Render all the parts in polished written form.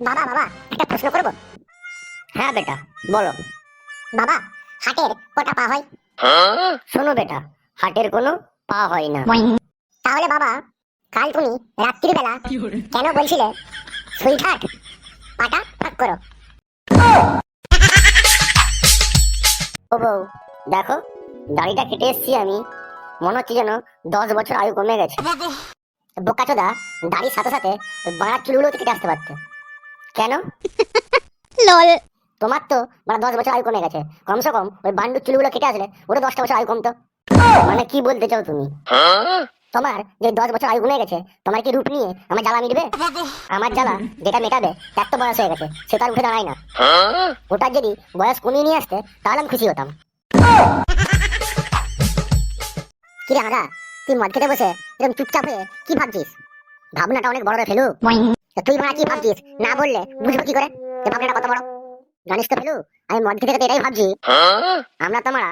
বাবা বাবা একটা প্রশ্ন করব। হ্যাঁ বেটা বলো। বাবা হাটের কটা পা হয়? শোনো বেটা, হাটের কোনো পা হয় না। তাহলে বাবা কাল তুমি রাত্রিবেলা কেন বলছিলে সুইট হার্ট পাটা ভাগ করো? ও বউ দেখো, দাড়িটা কেটে এসছি আমি, মনে হচ্ছে যেন 10 বছর আয়ু কমে গেছে। বোকাচোদা, দাড়ির সাথে সাথে ওই বাড়ার চুলগুলো কেটে আসতে পারতে। কেন? লল। তোমার তো 10 বছর আয়ু কমে গেছে, কমসে কম ওই বান্ডুর চুলগুলো কেটে আসলে ওটা 10টা বছর আয়ু কমতো। মানে কি বলতে চাও তুমি? তোমার যে 10 বছর আয়ু কমে গেছে, তোমার কি রূপ নিয়ে আমার জ্বালা মিটবে? আমার জ্বালা যেটা মেটাবে তার তো বয়স হয়ে গেছে, সে তার উঠে দাঁড়ায় না। ওটার যদি বয়স কমিয়ে নিয়ে আসতে তাহলে আমি খুশি হতাম। কিরে হাদা, তুই মদ খেতে বসে এরকম চুপচাপ হয়ে কি ভাবছিস? ভাবনাটা অনেক বড় রে ফেলু। তা তুই মারা কি ভাবছিস না বললে বুঝবো কি করে যে ভাবনাটা কত বড়? জানিস তো ফেলু, আমি মদ খেতে খেতে এটাই ভাবছি, আমরা তো মারা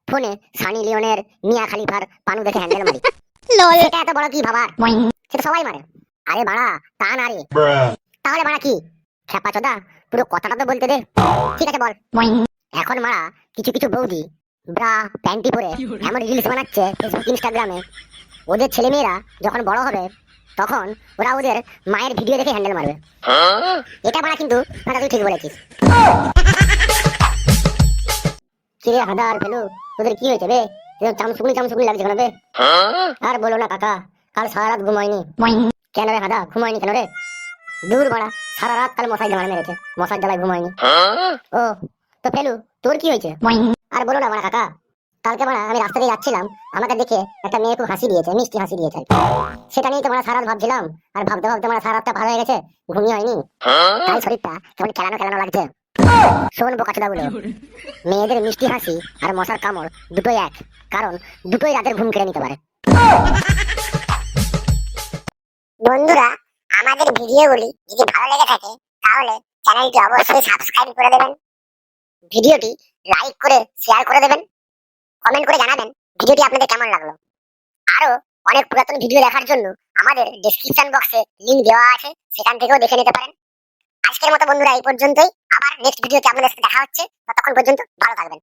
ফোনে সানি লিওনের, মিয়া খালিফার পানু দেখে হ্যান্ডেল মারি। লল। সেটা এত বড় কি ভাবার? সেটা সবাই মারে। আরে বাড়া তা না রে। তাহলে মারা কি? খেপা চোদা, পুরো কথাটা তো বলতে দে। ঠিক আছে বল। এখন মারা কিছু কিছু বৌদি ব্রা প্যান্টি পরে এমন রিলস বানাচ্ছে ফেসবুক ইনস্টাগ্রামে, ওদের ছেলে মেয়েরা যখন বড় হবে তখন ওরা ওদের মায়ের ভিডিও দেখে হ্যান্ডেল মারবে। এটা মারা কিন্তু মারা তুই ঠিক বলেছিস। কিরে হাদা আর ফেলু, তোদের কি হয়েছে বে? চামচুকুনি চামচুকুনি লাগছে কেন বে? আর বলো না কাকা, কাল সারা রাত ঘুমাইনি। কেন রে হাদা, ঘুমাইনি কেন রে? দূর বাড়া, সারা রাত কাল মশাই জ্বালা মেরেছে, মশার জ্বালায় ঘুমাইনি। ও তো ফেলু, তোর কি হয়েছে? আর বলো না মারা কাকা, কালকে মারা আমি রাস্তা দিয়ে যাচ্ছিলাম, আমাকে দেখে একটা মেয়ে খুব হাসি দিয়েছে, মিষ্টি হাসি দিয়েছে। সেটা নিয়ে তো মারা সারা রাত ভাবছিলাম, আর ভাবতে ভাবতে মারা সারা রাতটা ভালো হয়ে গেছে, ঘুমিয়ে হয়নি। তাই শরীরটা কেমন খেলানো খেলানো লাগছে। শোন বোকাচোদা গুলো, মেয়েদের মিষ্টি হাসি আর মশার কামড় দুটোই এক, কারণ দুটোই রাতের ঘুম কেড়ে নিতে পারে। বন্ধুরা, আমাদের ভিডিওগুলি যদি ভালো লেগে থাকে তাহলে চ্যানেলটি অবশ্যই সাবস্ক্রাইব করে দেবেন, ভিডিওটি লাইক করে শেয়ার করে দেবেন, কমেন্ট করে জানাবেন ভিডিওটি আপনাদের কেমন লাগলো। আরো অনেক পুরাতন ভিডিও দেখার জন্য আমাদের ডেসক্রিপশন বক্সে লিংক দেওয়া আছে, সেখান থেকেও দেখে নিতে পারেন। আজকের মতো বন্ধুরা এই পর্যন্তই, আবার নেক্সট ভিডিওতে আপনাদের সাথে দেখা হচ্ছে, ততক্ষণ পর্যন্ত ভালো থাকবেন।